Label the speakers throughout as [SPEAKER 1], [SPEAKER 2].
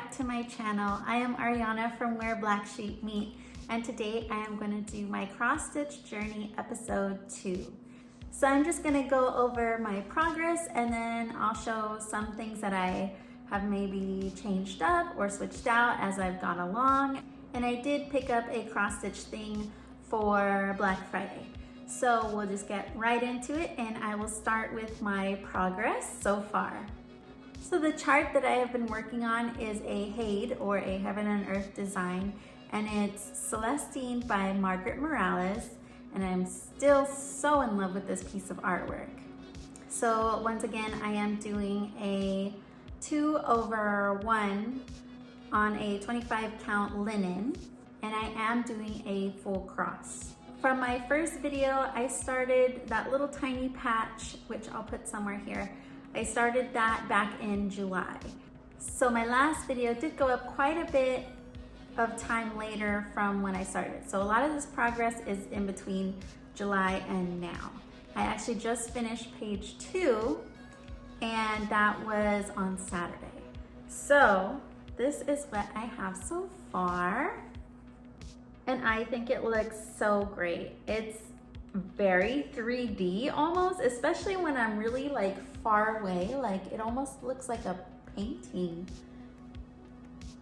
[SPEAKER 1] back to my channel. I am Ariana from Where Black Sheep Meet, and today I am going to do my cross stitch journey episode 2. So I'm just going to go over my progress, and then I'll show some things that I have maybe changed up or switched out as I've gone along. And I did pick up a cross stitch thing for Black Friday. So we'll just get right into it, and I will start with my progress so far. So the chart that I have been working on is a HAED, or a Heaven and Earth design, and it's Celestine by Margaret Morales, and I'm still so in love with this piece of artwork. So once again, I am doing a 2/1 on a 25 count linen, and I am doing a full cross. From my first video, I started that little tiny patch, which I'll put somewhere here. I started that back in July. So my last video did go up quite a bit of time later from when I started. So a lot of this progress is in between July and now. I actually just finished page 2, and that was on Saturday. So this is what I have so far, and I think it looks so great. It's very 3D almost, especially when I'm really like far away. Like it almost looks like a painting.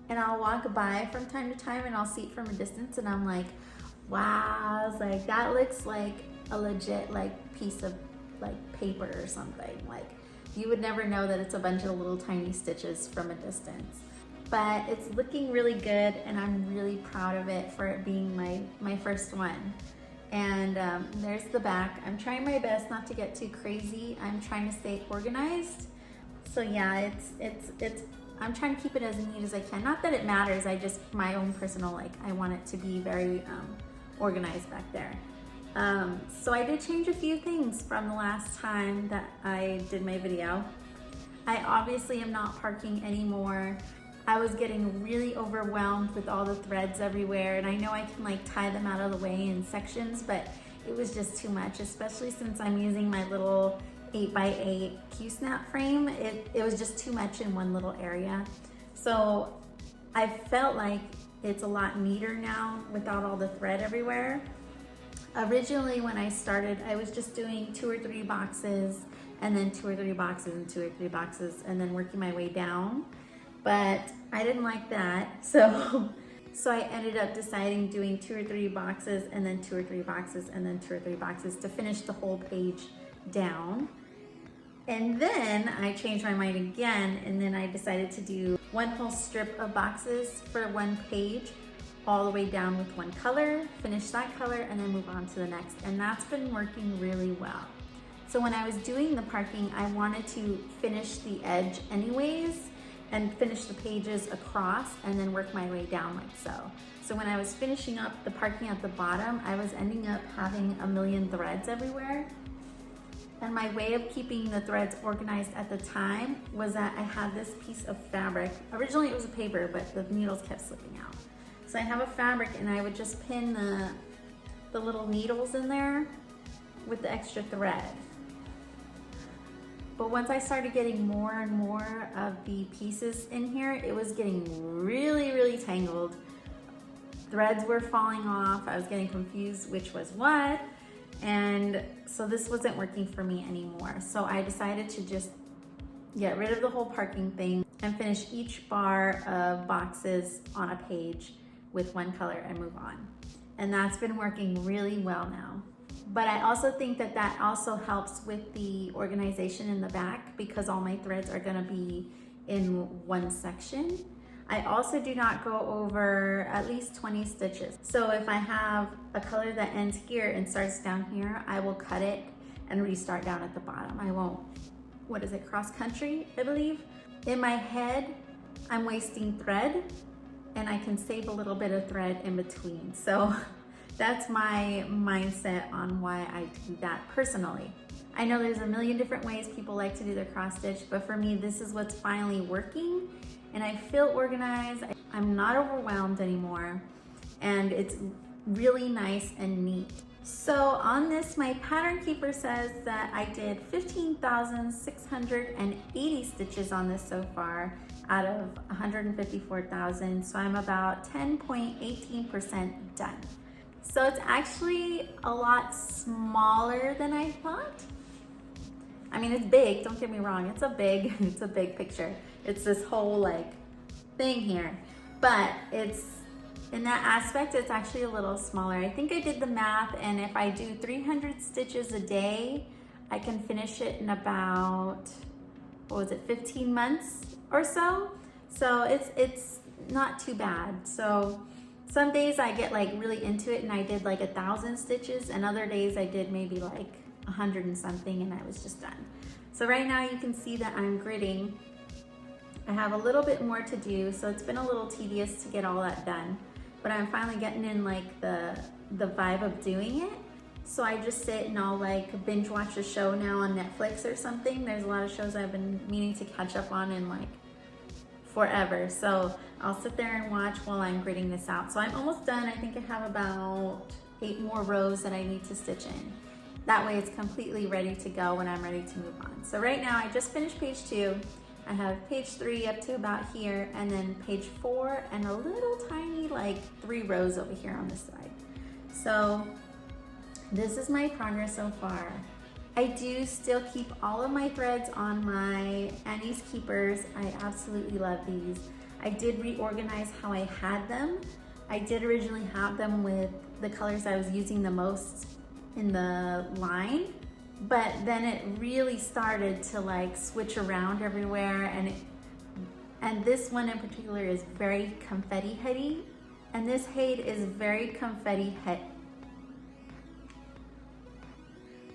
[SPEAKER 1] And I'll walk by from time to time and I'll see it from a distance and I'm like, wow, I was like, that looks like a legit like piece of like paper or something. Like you would never know that it's a bunch of little tiny stitches from a distance. But it's looking really good, and I'm really proud of it for it being my first one. And there's the back. I'm trying my best not to get too crazy. I'm trying to stay organized. So yeah, I'm trying to keep it as neat as I can. Not that it matters, I just, my own personal, like, I want it to be very organized back there. So I did change a few things from the last time that I did my video. I obviously am not parking anymore. I was getting really overwhelmed with all the threads everywhere, and I know I can like tie them out of the way in sections, but it was just too much, especially since I'm using my little 8x8 Q-snap frame. It was just too much in one little area. So I felt like it's a lot neater now without all the thread everywhere. Originally when I started, I was just doing 2 or 3 boxes, and then 2 or 3 boxes and 2 or 3 boxes, and then working my way down. But I didn't like that, so I ended up deciding doing 2 or 3 boxes, and then 2 or 3 boxes, and then 2 or 3 boxes to finish the whole page down. And then I changed my mind again, and then I decided to do one whole strip of boxes for one page, all the way down with one color, finish that color, and then move on to the next. And that's been working really well. So when I was doing the parking, I wanted to finish the edge anyways, and finish the pages across and then work my way down like so. So when I was finishing up the parking at the bottom, I was ending up having a million threads everywhere. And my way of keeping the threads organized at the time was that I had this piece of fabric. Originally it was a paper, but the needles kept slipping out. So I have a fabric, and I would just pin the little needles in there with the extra thread. But once I started getting more and more of the pieces in here, it was getting really, really tangled. Threads were falling off. I was getting confused which was what. And so this wasn't working for me anymore. So I decided to just get rid of the whole parking thing and finish each bar of boxes on a page with one color and move on. And that's been working really well now. But I also think that that also helps with the organization in the back, because all my threads are gonna be in one section. I also do not go over at least 20 stitches. So if I have a color that ends here and starts down here, I will cut it and restart down at the bottom. I won't, what is it, cross country, I believe? In my head, I'm wasting thread, and I can save a little bit of thread in between. So that's my mindset on why I do that personally. I know there's a million different ways people like to do their cross stitch, but for me, this is what's finally working, and I feel organized. I'm not overwhelmed anymore, and it's really nice and neat. So on this, my pattern keeper says that I did 15,680 stitches on this so far. out of 154,000. So I'm about 10.18% done. So it's actually a lot smaller than I thought. I mean, it's big, don't get me wrong. It's a big picture. It's this whole like thing here, but it's, in that aspect, it's actually a little smaller. I think I did the math, and if I do 300 stitches a day, I can finish it in about, what was it, 15 months or so. So it's not too bad. So some days I get like really into it and I did like 1,000 stitches, and other days I did maybe like 100 and something and I was just done. So right now you can see that I'm gridding. I have a little bit more to do, so it's been a little tedious to get all that done, but I'm finally getting in like the vibe of doing it. So I just sit and I'll like binge watch a show now on Netflix or something. There's a lot of shows I've been meaning to catch up on in like forever. So I'll sit there and watch while I'm gridding this out. So I'm almost done. I think I have about 8 more rows that I need to stitch in. That way it's completely ready to go when I'm ready to move on. So right now I just finished page 2. I have page 3 up to about here, and then page 4 and a little tiny like 3 rows over here on this side. So this is my progress so far. I do still keep all of my threads on my Annie's Keepers. I absolutely love these. I did reorganize how I had them. I did originally have them with the colors I was using the most in the line, but then it really started to like switch around everywhere, and this one in particular is very confetti heady, and this HAED is very confetti heady.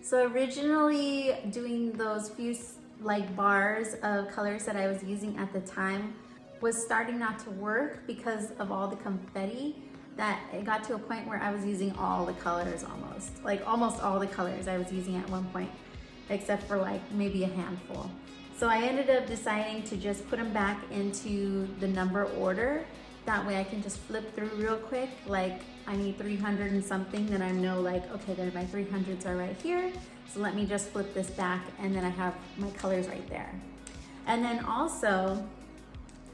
[SPEAKER 1] So originally doing those few like bars of colors that I was using at the time was starting not to work because of all the confetti, that it got to a point where I was using all the colors almost all the colors I was using at one point, except for like maybe a handful. So I ended up deciding to just put them back into the number order. That way I can just flip through real quick. Like I need 300 and something, then I know like, okay, there my 300s are right here. So let me just flip this back, and then I have my colors right there. And then also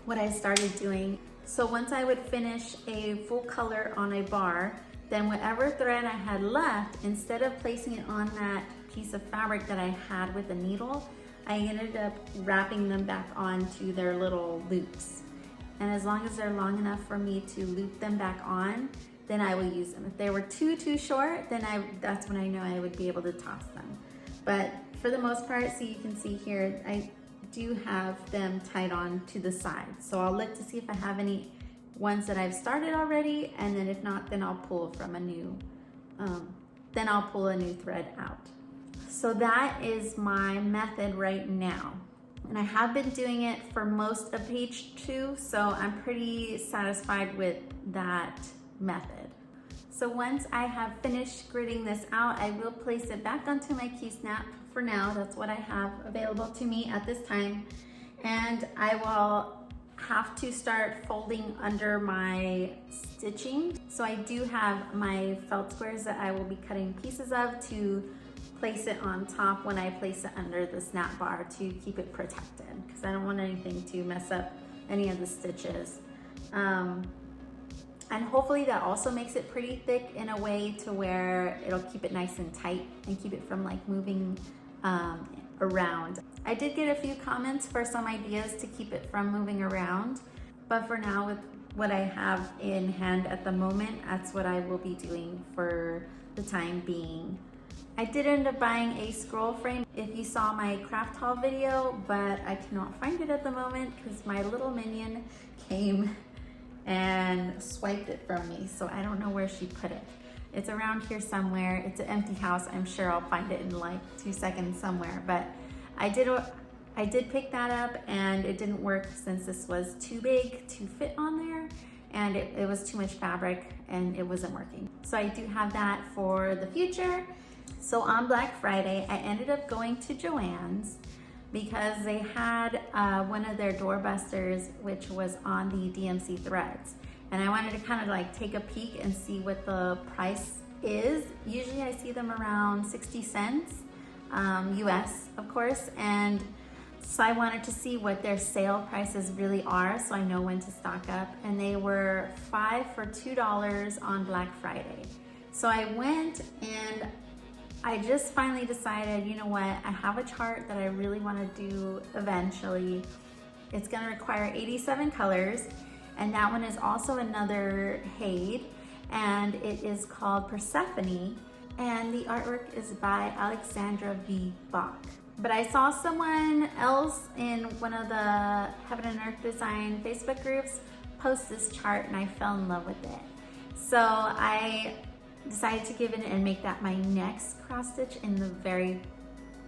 [SPEAKER 1] what I started doing, so once I would finish a full color on a bar, then whatever thread I had left, instead of placing it on that piece of fabric that I had with the needle, I ended up wrapping them back onto their little loops. And as long as they're long enough for me to loop them back on, then I will use them. If they were too short, then that's when I know I would be able to toss them. But for the most part, so you can see here, I do have them tied on to the side. So I'll look to see if I have any ones that I've started already, and then if not, then I'll pull from a new, then I'll pull a new thread out. So that is my method right now. And I have been doing it for most of page 2, so I'm pretty satisfied with that method. So once I have finished gridding this out, I will place it back onto my key snap. For now, that's what I have available to me at this time. And I will have to start folding under my stitching. So I do have my felt squares that I will be cutting pieces of to place it on top when I place it under the snap bar to keep it protected, because I don't want anything to mess up any of the stitches. And hopefully that also makes it pretty thick in a way to where it'll keep it nice and tight and keep it from like moving around. I did get a few comments for some ideas to keep it from moving around, but for now, with what I have in hand at the moment, that's what I will be doing for the time being. I did end up buying a scroll frame if you saw my craft haul video, but I cannot find it at the moment because my little minion came and swiped it from me, so I don't know where she put it. It's around here somewhere. It's an empty house. I'm sure I'll find it in like 2 seconds somewhere, but I did pick that up, and it didn't work since this was too big to fit on there, and it was too much fabric and it wasn't working. So I do have that for the future. So on Black Friday, I ended up going to Joann's because they had one of their doorbusters, which was on the DMC threads. And I wanted to kind of like take a peek and see what the price is. Usually I see them around 60 cents, US, of course. And So I wanted to see what their sale prices really are so I know when to stock up. And they were 5 for $2 on Black Friday. So I went and I just finally decided, you know what, I have a chart that I really want to do eventually. It's going to require 87 colors, and that one is also another HAED, and it is called Persephone, and the artwork is by Alexandra V. Bach. But I saw someone else in one of the Heaven and Earth Design Facebook groups post this chart, and I fell in love with it. So I decided to give it and make that my next cross stitch in the very,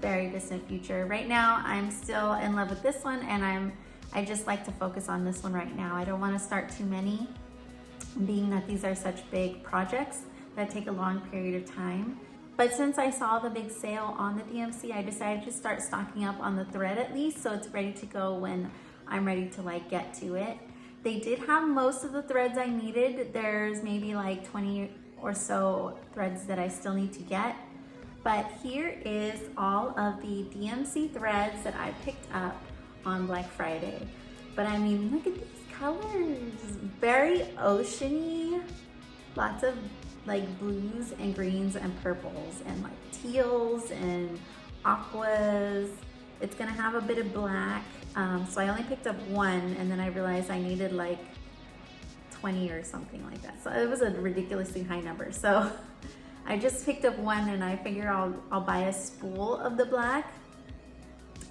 [SPEAKER 1] very distant future. Right now, I'm still in love with this one, and I just like to focus on this one right now. I don't want to start too many, being that these are such big projects that take a long period of time. But since I saw the big sale on the DMC, I decided to start stocking up on the thread at least, so it's ready to go when I'm ready to like get to it. They did have most of the threads I needed. There's maybe like 20 or so threads that I still need to get. But here is all of the DMC threads that I picked up on Black Friday. But I mean, look at these colors. Very oceany, lots of like blues and greens and purples and like teals and aquas. It's gonna have a bit of black. So I only picked up one, and then I realized I needed like 20 or something like that. So it was a ridiculously high number. So I just picked up one, and I figure I'll buy a spool of the black,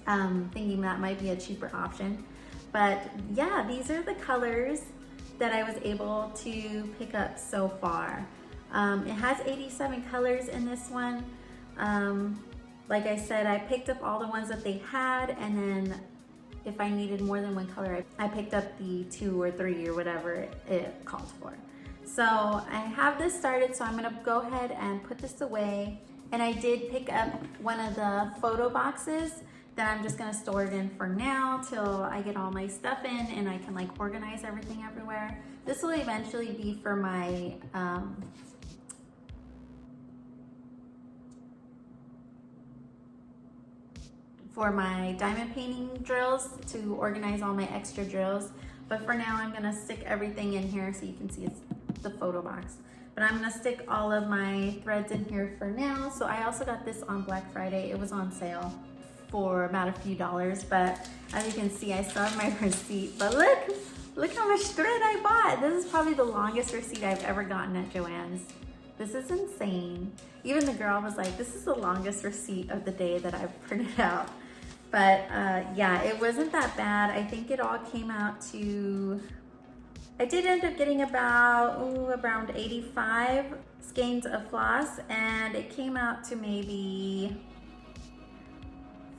[SPEAKER 1] thinking that might be a cheaper option. But yeah, these are the colors that I was able to pick up so far. It has 87 colors in this one. Like I said, I picked up all the ones that they had, and then if I needed more than one color, I picked up the 2 or 3 or whatever it called for. So I have this started, so I'm gonna go ahead and put this away. And I did pick up one of the photo boxes that I'm just gonna store it in for now till I get all my stuff in and I can like organize everything everywhere. This will eventually be for my diamond painting drills, to organize all my extra drills. But for now, I'm gonna stick everything in here so you can see it's the photo box. But I'm gonna stick all of my threads in here for now. So I also got this on Black Friday. It was on sale for about a few dollars, but as you can see, I still have my receipt. But look how much thread I bought. This is probably the longest receipt I've ever gotten at Joann's. This is insane. Even the girl was like, this is the longest receipt of the day that I've printed out. But yeah, it wasn't that bad. I think it all came out to, I did end up getting around 85 skeins of floss, and it came out to maybe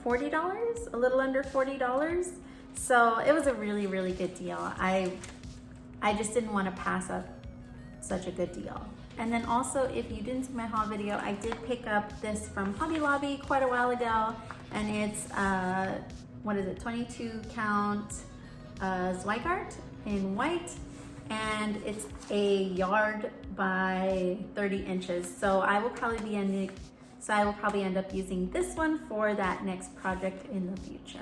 [SPEAKER 1] $40, a little under $40. So it was a really, really good deal. I just didn't want to pass up such a good deal. And then also, if you didn't see my haul video, I did pick up this from Hobby Lobby quite a while ago, and it's what is it, 22 count Zweigart in white, and it's a yard by 30 inches. So I will probably end up using this one for that next project in the future.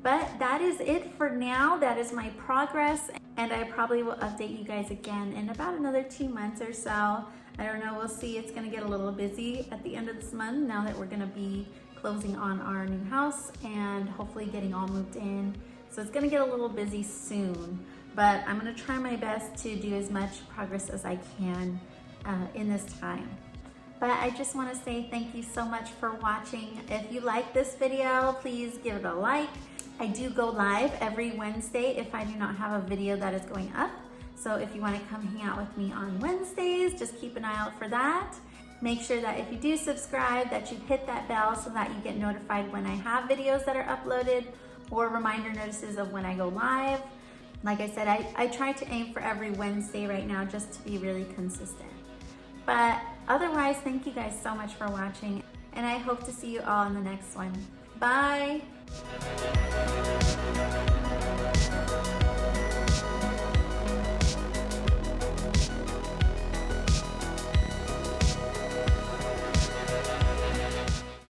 [SPEAKER 1] But that is it for now. That is my progress, and I probably will update you guys again in about another 2 months or so. I don't know, we'll see. It's gonna get a little busy at the end of this month now that we're gonna be closing on our new house and hopefully getting all moved in. So it's gonna get a little busy soon, but I'm gonna try my best to do as much progress as I can in this time. But I just wanna say thank you so much for watching. If you like this video, please give it a like. I do go live every Wednesday if I do not have a video that is going up. So if you want to come hang out with me on Wednesdays, just keep an eye out for that. Make sure that if you do subscribe, that you hit that bell so that you get notified when I have videos that are uploaded, or reminder notices of when I go live. Like I said, I try to aim for every Wednesday right now just to be really consistent. But otherwise, thank you guys so much for watching, and I hope to see you all in the next one. Bye.